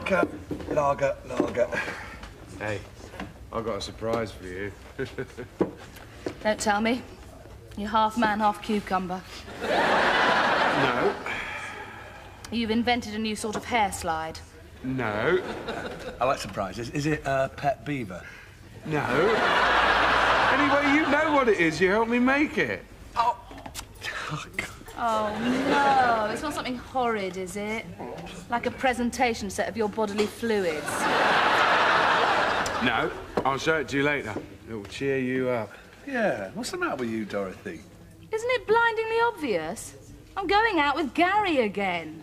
vodka, lager. Hey, I've got a surprise for you. Don't tell me. You're half man, half cucumber. No. You've invented a new sort of hair slide. No. I like surprises. Is it pet beaver? No. Anyway, you know what it is. You helped me make it. Oh. Oh, no. It's not something horrid, is it? Like a presentation set of your bodily fluids. No. I'll show it to you later. It'll cheer you up. Yeah. What's the matter with you, Dorothy? Isn't it blindingly obvious? I'm going out with Gary again.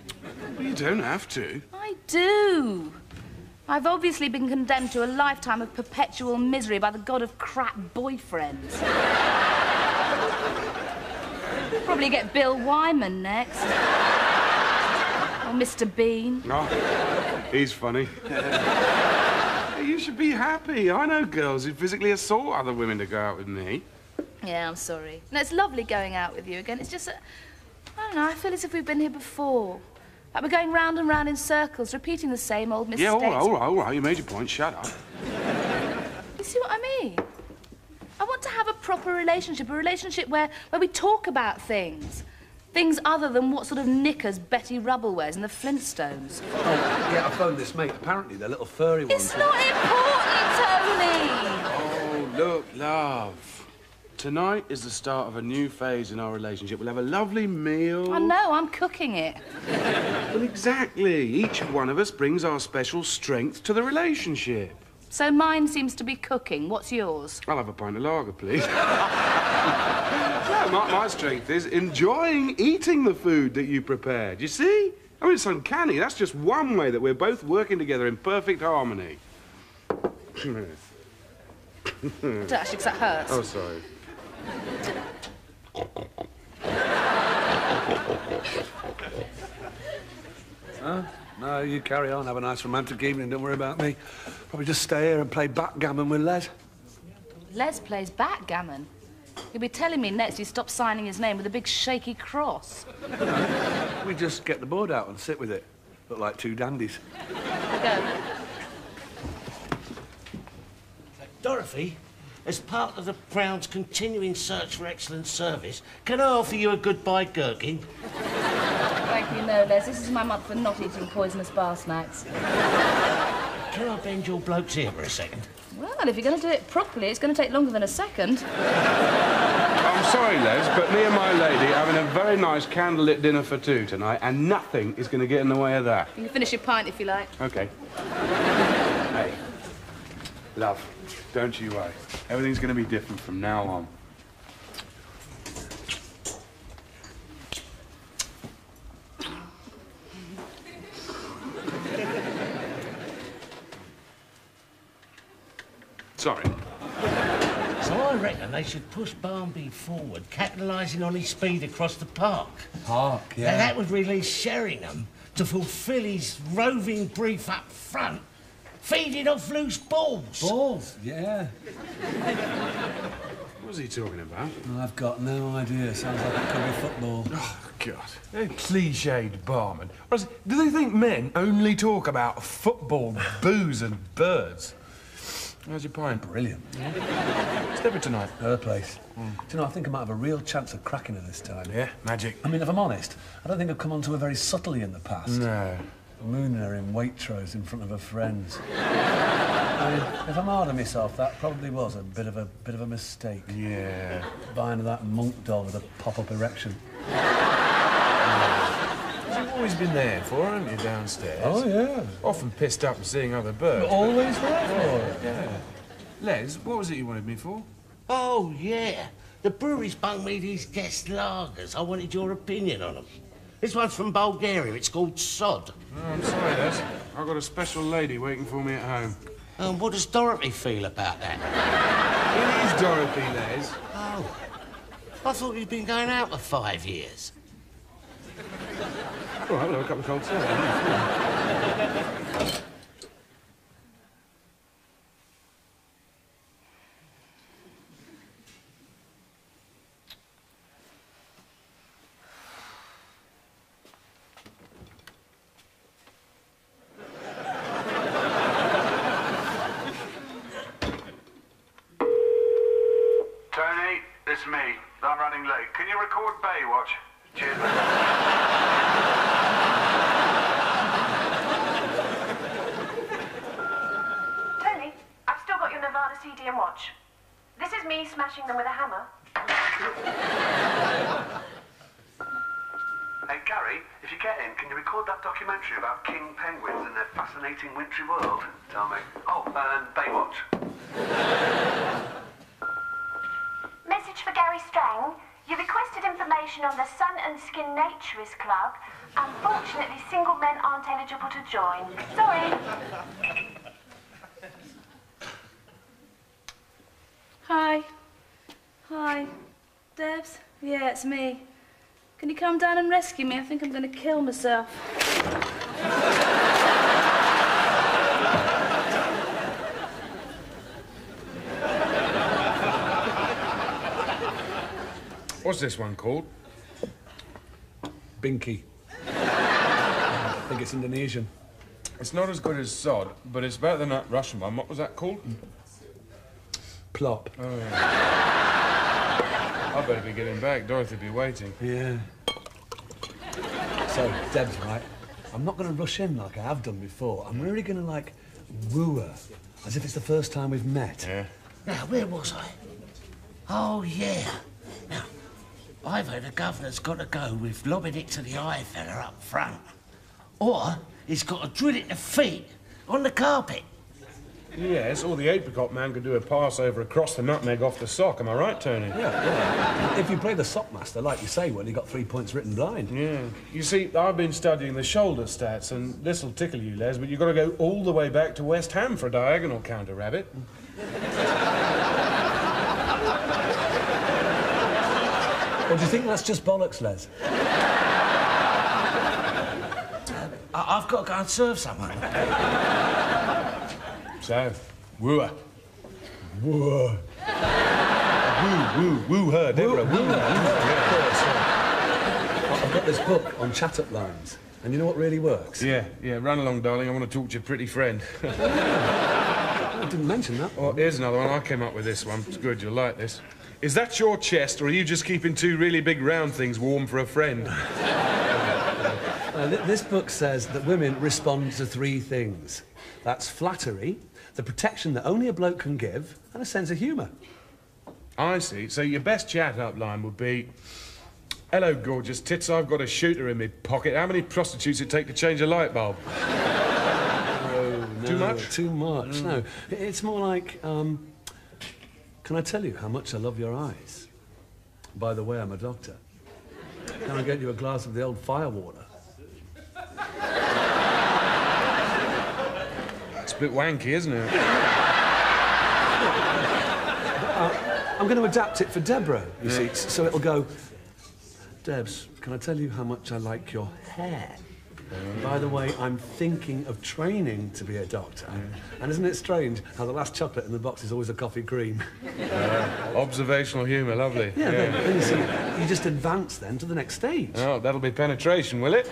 You don't have to. I do. I've obviously been condemned to a lifetime of perpetual misery by the god of crap boyfriends. Probably get Bill Wyman next. Or Mr. Bean. Oh, he's funny. You should be happy. I know girls who physically assault other women to go out with me. Yeah, I'm sorry. No, it's lovely going out with you again. It's just that, I don't know, I feel as if we've been here before. Like we're going round and round in circles, repeating the same old mistakes. Yeah, all right. You made your point. Shut up. You see what I mean? I want to have a proper relationship, a relationship where we talk about things. Things other than what sort of knickers Betty Rubble wears in the Flintstones. Oh, yeah, I phoned this mate. Apparently, they're little furry ones. It's not important, Tony! Oh, look, love. Tonight is the start of a new phase in our relationship. We'll have a lovely meal. I know, I'm cooking it. Well, exactly. Each one of us brings our special strength to the relationship. So mine seems to be cooking. What's yours? I'll have a pint of lager, please. No, my strength is enjoying eating the food that you prepared. You see? I mean, it's uncanny. That's just one way that we're both working together in perfect harmony. Don't actually, 'cause that hurts. Oh, sorry. Huh? No, you carry on. Have a nice romantic evening. Don't worry about me. Probably just stay here and play backgammon with Les. Les plays backgammon. You'll be telling me next he stopped signing his name with a big shaky cross. We just get the board out and sit with it. Look like two dandies. Go. Dorothy, as part of the Crown's continuing search for excellent service, can I offer you a goodbye gherkin? Thank you, no, Les. This is my month for not eating poisonous bar snacks. Can I bend your bloke's ear for a second? Well, if you're going to do it properly, it's going to take longer than a second. I'm sorry, Les, but me and my lady are having a very nice candlelit dinner for two tonight, and nothing is going to get in the way of that. You can finish your pint if you like. OK. Hey, love, don't you worry. Everything's going to be different from now on. Sorry. So I reckon they should push Barnby forward, capitalising on his speed across the park. Park, yeah. Now, that would release Sheringham to fulfil his roving brief up front, feeding off loose balls. Balls, yeah. What was he talking about? Well, I've got no idea. Sounds like it could be football. Oh, God. They're cliched barman. Do they think men only talk about football, booze and birds? How's your pint? Brilliant. Yeah. Step it tonight. Her place. Do you know, I think I might have a real chance of cracking her this time. Yeah, magic. I mean, if I'm honest, I don't think I've come onto her very subtly in the past. No. Mooning her in Waitrose in front of her friends. I mean, if I'm hard on myself, that probably was a bit of a mistake. Yeah. Buying her that monk doll with a pop-up erection. You've always been there for her, haven't you, downstairs? Oh, yeah. Often pissed up and seeing other birds. But always there for her. Yeah. Les, what was it you wanted me for? Oh, yeah. The brewery's bung me these guest lagers. I wanted your opinion on them. This one's from Bulgaria. It's called Sod. Oh, I'm sorry, Les. I've got a special lady waiting for me at home. What does Dorothy feel about that? It is Dorothy, Les. Oh. I thought you'd been going out for 5 years. All right, we'll have a cup of cold tea. go with Baywatch. Cheers, mate. Tony, I've still got your Nirvana CD and watch. This is me smashing them with a hammer. Hey, Gary, if you get in, can you record that documentary about king penguins and their fascinating wintry world? Tell me. Oh, and Baywatch. Message for Gary Strang. You requested information on the Sun and Skin Naturist Club. Unfortunately, single men aren't eligible to join. Sorry. Hi. Hi. Debs? Yeah, it's me. Can you come down and rescue me? I think I'm going to kill myself. What's this one called? Binky. I think it's Indonesian. It's not as good as Sod, but it's better than that Russian one. What was that called? Plop. Oh, yeah. I better be getting back. Dorothy'll be waiting. Yeah. So, Deb's right. I'm not going to rush in like I have done before. I'm really going to, like, woo her, as if it's the first time we've met. Yeah. Now, where was I? Oh, yeah. Now, I've heard the governor's got to go with lobbing it to the eye fella up front. Or he's got to drill it to feet on the carpet. Yes, or the apricot man could do a pass over across the nutmeg off the sock. Am I right, Tony? Yeah. If you play the sockmaster, like you say, well, you got 3 points written blind. Yeah. You see, I've been studying the shoulder stats, and this'll tickle you, Les, but you've got to go all the way back to West Ham for a diagonal counter, Rabbit. Or do you think that's just bollocks, Les? I've got to go and serve someone. So, woo her. Woo her. Woo her, Deborah. Woo her. I've got this book on chat-up lines, and you know what really works? Yeah, run along, darling. I want to talk to your pretty friend. I didn't mention that. Oh, here's another one. I came up with this one. It's good, you'll like this. Is that your chest, or are you just keeping two really big round things warm for a friend? This book says that women respond to 3 things. That's flattery, the protection that only a bloke can give, and a sense of humour. I see. So your best chat-up line would be, hello, gorgeous tits, I've got a shooter in my pocket. How many prostitutes it take to change a light bulb? No, Too much? Too much, no. It's more like, can I tell you how much I love your eyes? By the way, I'm a doctor. Can I get you a glass of the old fire water? It's a bit wanky, isn't it? I'm going to adapt it for Deborah, you see, so it'll go, Debs, can I tell you how much I like your hair? By the way, I'm thinking of training to be a doctor. And isn't it strange how the last chocolate in the box is always a coffee cream? Observational humour, lovely. Yeah, then you see, you just advance then to the next stage. Oh, that'll be penetration, will it?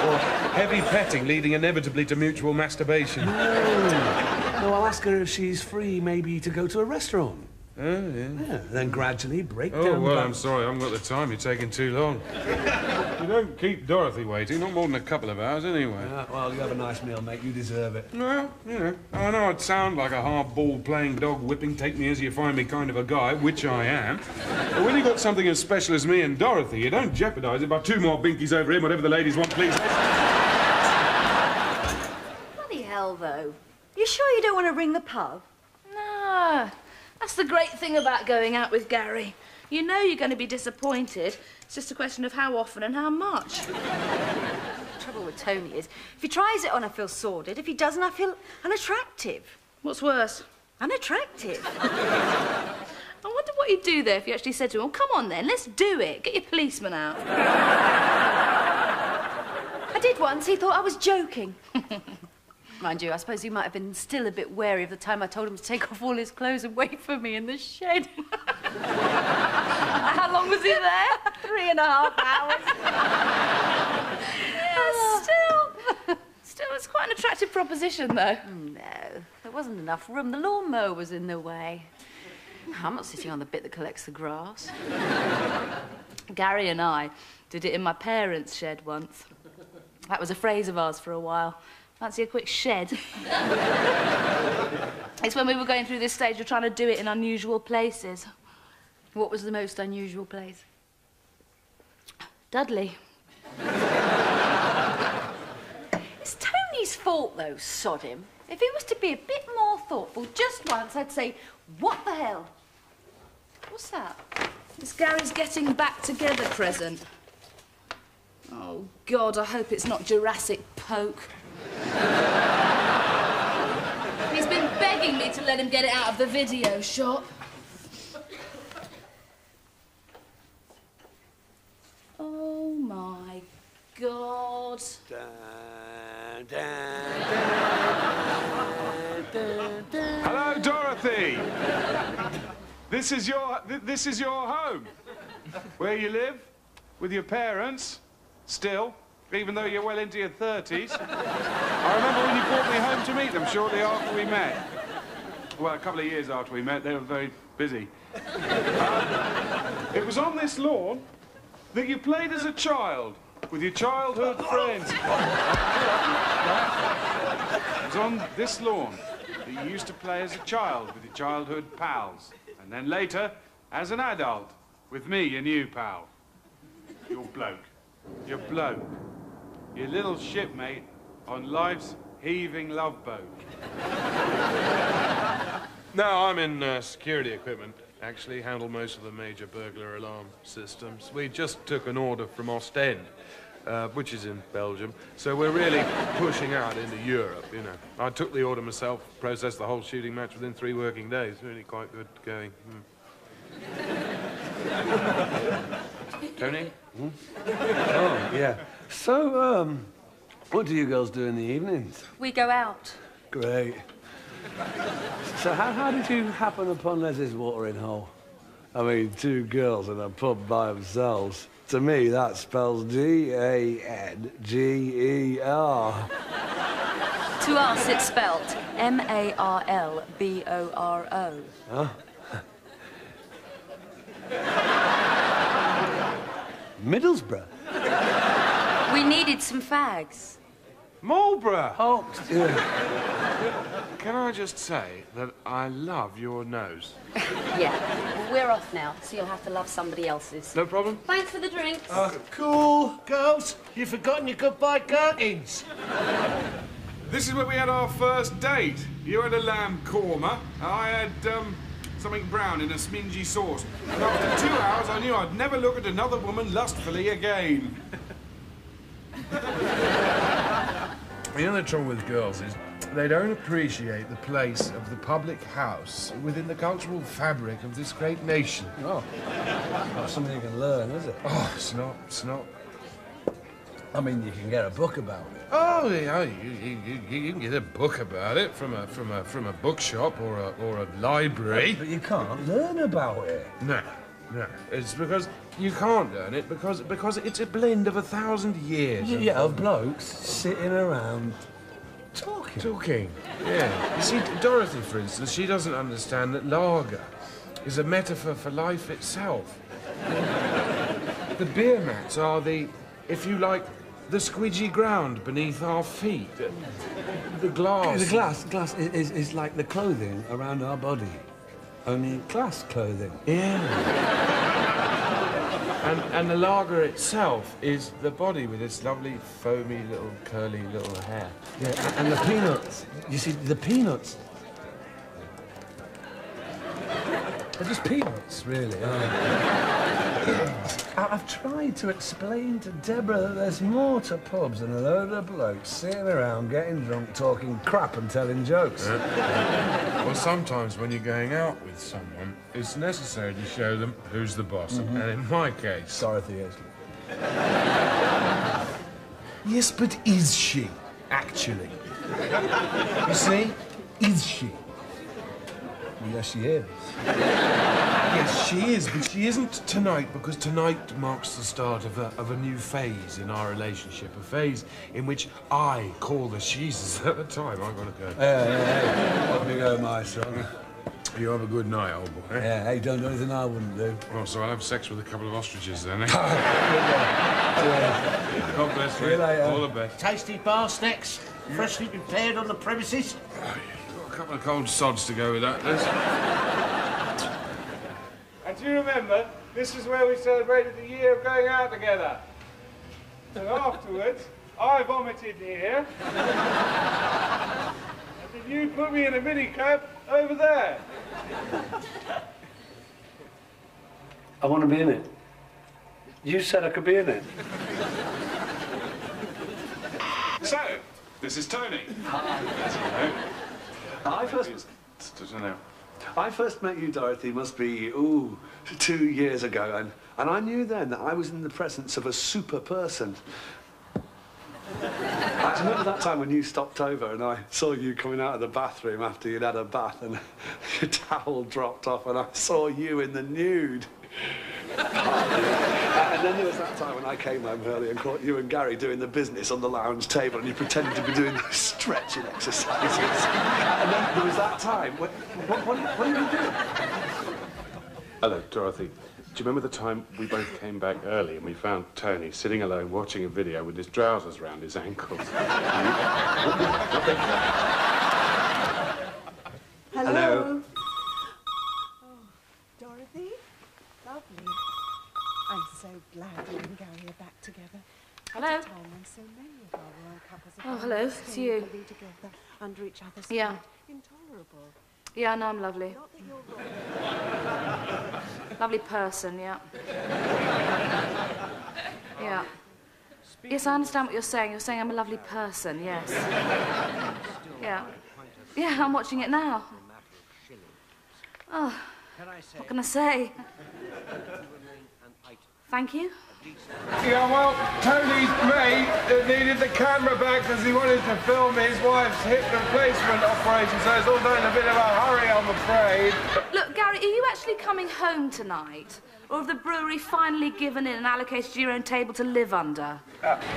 Or heavy petting leading inevitably to mutual masturbation. No, I'll ask her if she's free maybe to go to a restaurant. Oh, yeah. Yeah, then gradually break Oh, down well, the I'm sorry, I haven't got the time. You're taking too long. You don't keep Dorothy waiting, not more than a couple of hours anyway. Well, you have a nice meal, mate. You deserve it. Well, you know, I know I'd sound like a hard-ball playing dog whipping, take me as you find me kind of a guy, which I am. But when you got something as special as me and Dorothy, you don't jeopardise it by 2 more binkies over him, whatever the ladies want, please. Bloody hell, though. You sure you don't want to ring the pub? No. That's the great thing about going out with Gary. You know you're going to be disappointed. It's just a question of how often and how much. The trouble with Tony is, if he tries it on, I feel sordid. If he doesn't, I feel unattractive. What's worse? Unattractive. I wonder what he'd do there if you actually said to him, well, come on then, let's do it. Get your policeman out. I did once. He thought I was joking. Mind you, I suppose he might have been still a bit wary of the time I told him to take off all his clothes and wait for me in the shed. How long was he there? 3.5 hours. Still, it's quite an attractive proposition, though. No, there wasn't enough room. The lawnmower was in the way. I'm not sitting on the bit that collects the grass. Gary and I did it in my parents' shed once. That was a phrase of ours for a while. Fancy a quick shed? It's when we were going through this stage of trying to do it in unusual places. What was the most unusual place? Dudley. It's Tony's fault, though, sod him. If he was to be a bit more thoughtful just once, I'd say, what the hell? What's that? It's Gary's getting back together present. Oh, God, I hope it's not Jurassic Poke. He's been begging me to let him get it out of the video shop. Oh, my God. Hello, Dorothy. This is your home. Where you live? With your parents? Still? Even though you're well into your 30s? I remember when you brought me home to meet them shortly after we met. Well, a couple of years after we met, they were very busy. It was on this lawn that you played as a child with your childhood friends. It was on this lawn that you used to play as a child with your childhood pals. And then later, as an adult, with me, your new pal. Your bloke. Your bloke. Your little shipmate on life's heaving love boat. No, I'm in security equipment. Actually, handle most of the major burglar alarm systems. We just took an order from Ostend, which is in Belgium, so we're really pushing out into Europe, you know. I took the order myself, processed the whole shooting match within 3 working days. Really quite good going. Tony? Oh, yeah. So, what do you girls do in the evenings? We go out. Great. So how did you happen upon Leslie's watering hole? I mean, 2 girls in a pub by themselves. To me, that spells D-A-N-G-E-R. To us, it's spelt M-A-R-L-B-O-R-O. Huh? Middlesbrough? We needed some fags. Marlborough! Oh, yeah. Can I just say that I love your nose? Yeah. Well, we're off now, so you'll have to love somebody else's. No problem? Thanks for the drinks. Cool, girls. You've forgotten your goodbye curtains. This is where we had our first date. You had a lamb korma, I had, something brown in a smingy sauce. And after 2 hours, I knew I'd never look at another woman lustfully again. You know, the trouble with girls is they don't appreciate the place of the public house within the cultural fabric of this great nation. Oh, not something you can learn, is it? Oh, it's not. I mean, you can get a book about it. Oh, yeah, you can get a book about it from a bookshop or a library. But you can't learn about it. No. It's because you can't learn it because it's a blend of 1,000 years. Yeah, of blokes sitting around talking. Yeah. You see, Dorothy, for instance, she doesn't understand that lager is a metaphor for life itself. The beer mats are if you like, the squidgy ground beneath our feet. The glass. The glass is like the clothing around our body. Only glass clothing. Yeah. And the lager itself is the body with its lovely, foamy, little, curly little hair. Yeah, and the peanuts. You see, the peanuts. They're just peanuts, really. I've tried to explain to Deborah that there's more to pubs than a load of blokes sitting around getting drunk, talking crap and telling jokes. Well, sometimes when you're going out with someone, it's necessary to show them who's the boss. And in my case... Dorothy is. Yes, but is she, actually? You see? Is she? Yes, she is. Yes, she is, but she isn't tonight, because tonight marks the start of a new phase in our relationship, a phase in which I call the she's at the time. I'm gonna go. Hey, let me go, my son. You have a good night, old boy. Yeah, hey, don't do anything I wouldn't do. Well, so I'll have sex with a couple of ostriches then, eh? Yeah. God bless See you you. later. All the best. Tasty bar snacks, freshly prepared on the premises. You've got a couple of cold sods to go with that, Liz. And do you remember, this is where we celebrated the year of going out together. And afterwards, I vomited here. And then you put me in a minicab over there. I want to be in it. You said I could be in it. So, this is Tony. I first met you, Dorothy, must be, 2 years ago, and I knew then that I was in the presence of a super person. I remember that time when you stopped over and I saw you coming out of the bathroom after you'd had a bath and your towel dropped off and I saw you in the nude. And then there was that time when I came home early and caught you and Gary doing the business on the lounge table and you pretended to be doing those stretching exercises. And then there was that time when... What are you doing? Hello, Dorothy. Do you remember the time we both came back early and we found Tony sitting alone watching a video with his trousers round his ankles? Hello. Oh, Dorothy? Lovely. I'm so glad you and Gary are back together. Hello. At a time when so many of our royal couples are hello, it's you. to be together under each other's Yeah. skin. Intolerable. Yeah, I know I'm lovely. Not that you're wrong. Lovely person, yeah. Yeah. Yes, I understand what you're saying. You're saying I'm a lovely person, yes. Yeah. Yeah, I'm watching it now. Oh, what can I say? Thank you. Yeah, well, Tony's mate needed the camera back because he wanted to film his wife's hip replacement operation, so it's all done in a bit of a hurry, I'm afraid. Look, Gary, are you actually coming home tonight? Or have the brewery finally given in and allocated you your own table to live under?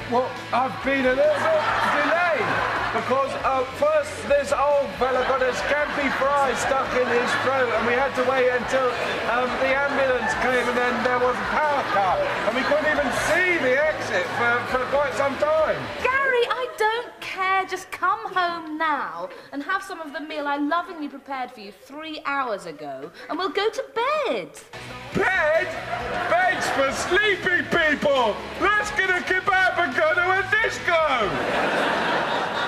Well, I've been a little bit delayed because first this old fella got a scampi fry stuck in his throat and we had to wait until the ambulance came and then there was a power cut and we couldn't even see the exit for quite some time. Gary, I don't care. Just come home now and have some of the meal I lovingly prepared for you 3 hours ago and we'll go to bed. Bed? Bed's for sleepy people! Let's get a kebab and go to a disco!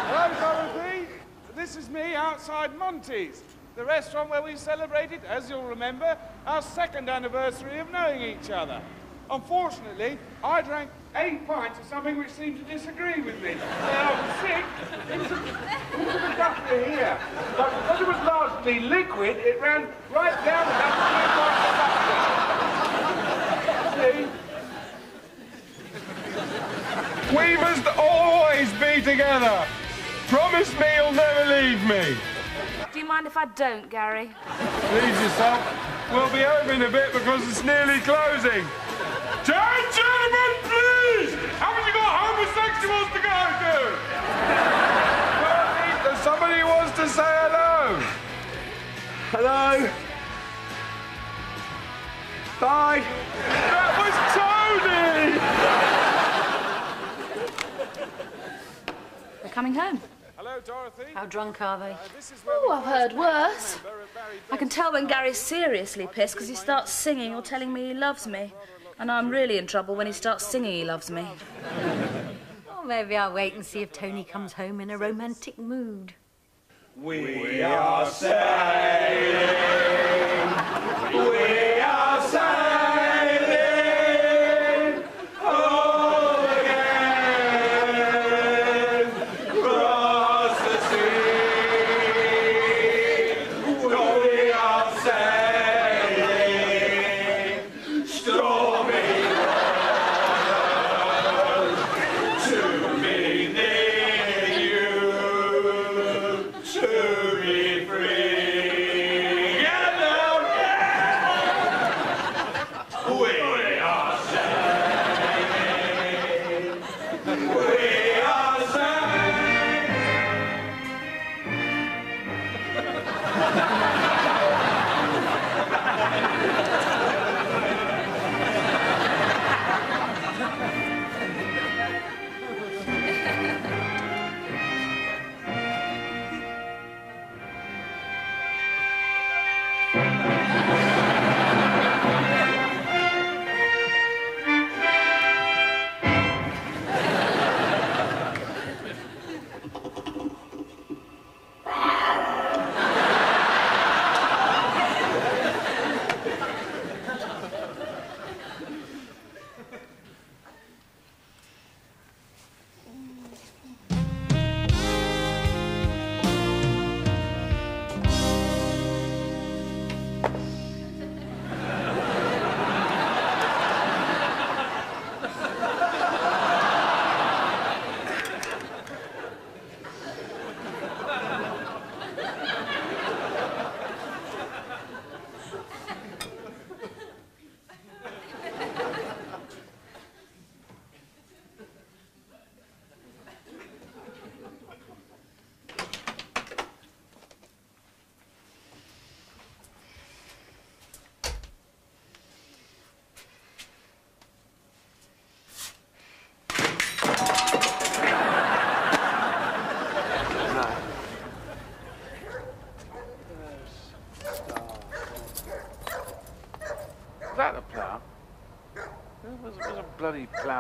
Hello, Dorothy. This is me outside Monty's, the restaurant where we celebrated, as you'll remember, our 2nd anniversary of knowing each other. Unfortunately, I drank 8 pints of something which seemed to disagree with me. I was sick into the gutter here. But because it was largely liquid, it ran right down the gutter. See? We must always be together. Promise me you'll never leave me. Do you mind if I don't, Gary? Please yourself. We'll be home in a bit because it's nearly closing. Gentlemen, please! Haven't you got homosexuals to go to? Well, somebody wants to say hello. Hello. Bye. That was Tony! They're coming home. Hello, Dorothy. How drunk are they? Oh, I've heard worse. I can tell when Gary's seriously pissed because he starts singing or telling me he loves me. And I'm really in trouble when he starts singing he loves me. Well, maybe I'll wait and see if Tony comes home in a romantic mood. We are sailing. We are sailing home again across the sea. We are sailing stormy waters to be near you, to be free. Get down!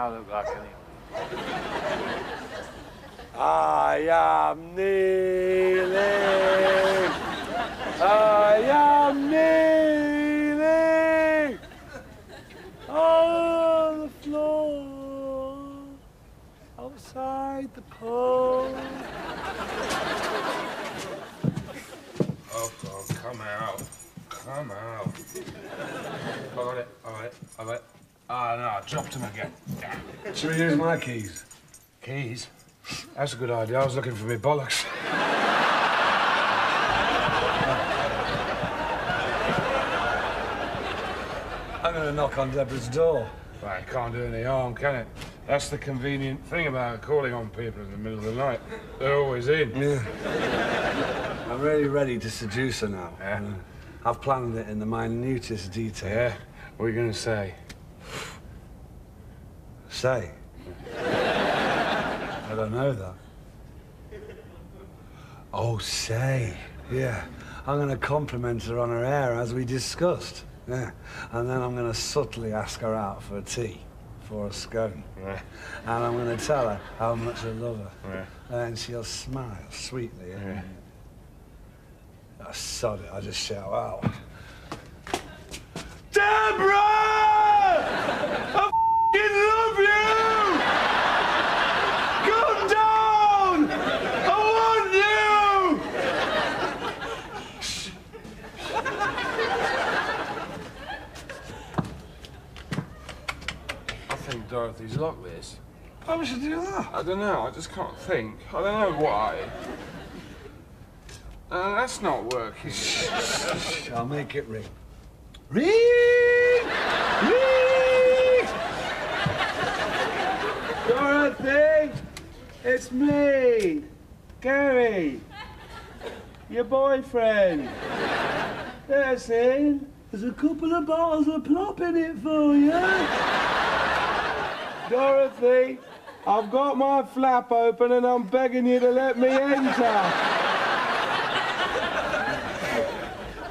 I look like anyway? I am kneeling. I am kneeling on the floor outside the pub. Oh, God, come out. Come out. I got it. All right. Ah, no, I dropped them again. Should we use my keys? Keys? That's a good idea. I was looking for my bollocks. I'm going to knock on Deborah's door. Well, it can't do any harm, can it? That's the convenient thing about calling on people in the middle of the night. They're always in. Yeah. I'm really ready to seduce her now. Yeah. I've planned it in the minutest detail. Yeah? What are you going to say? Say? I don't know that. Oh, say. Yeah. I'm going to compliment her on her hair, as we discussed. Yeah. And then I'm going to subtly ask her out for a tea, for a scone. Yeah. And I'm going to tell her how much I love her. Yeah. And she'll smile sweetly. Yeah. Oh, sod it, I just shout out. Deborah! I f***ing love you! Come down! I want I think Dorothy's locked this. Why would you do that? I don't know. I just can't think. I don't know why. That's not working. I'll make it ring. Ring! Ring! Dorothy! It's me! Gary! Your boyfriend! There's in. There's a couple of bottles of plop in it for you. Dorothy, I've got my flap open and I'm begging you to let me enter.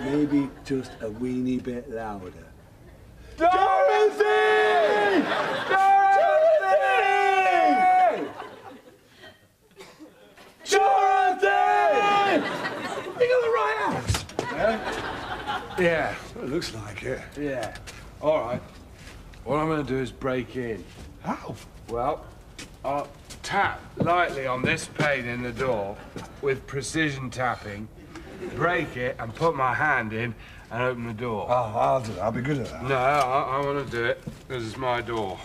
Maybe just a weeny bit louder. Dorothy! Dorothy! Dorothy! You got the right house? Yeah, it looks like it. Yeah. All right. What I'm going to do is break in. How? Well, I'll tap lightly on this pane in the door with precision tapping, break it, and put my hand in and open the door. Oh, I'll do it. I'll be good at that. No, I want to do it. This is my door.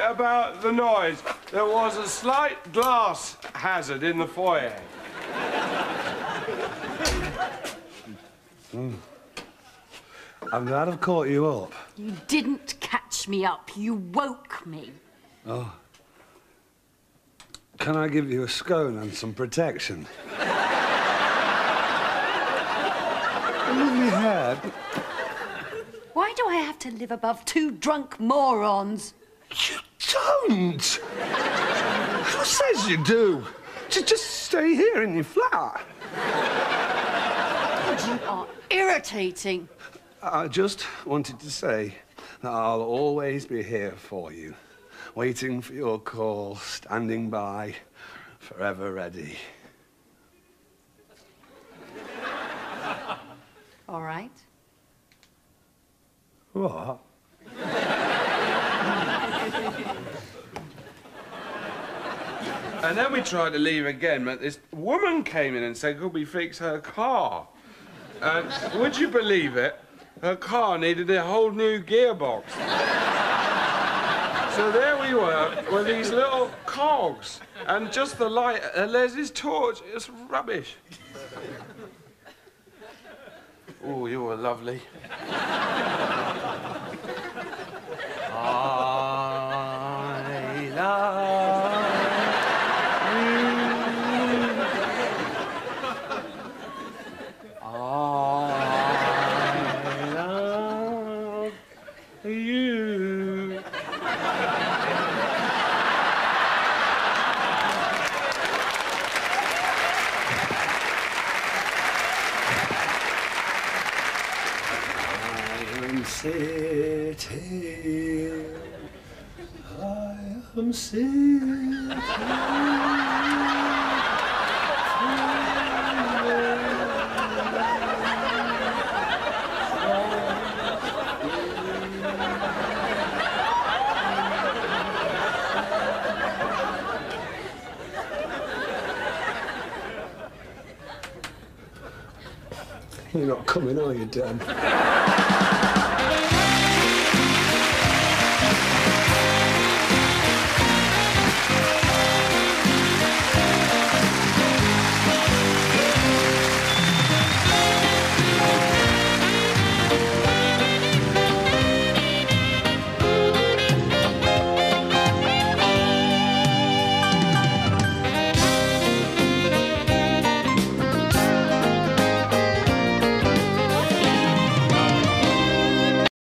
About the noise. There was a slight glass hazard in the foyer. I'm glad I've caught you up. You didn't catch me up. You woke me. Oh. Can I give you a scone and some protection? I love your hair, but... Why do I have to live above two drunk morons? You don't! Who says you do? Just stay here in your flat. You are irritating. I just wanted to say that I'll always be here for you, waiting for your call, standing by, forever ready. All right. What? And then we tried to leave again, but this woman came in and said, could we fix her car? And would you believe it? Her car needed a whole new gearbox. So there we were with these little cogs and just the light. There's his torch. It's rubbish. Oh, you were lovely. I love you. I'm sitting. I am sitting. You're not coming, are you, Dan?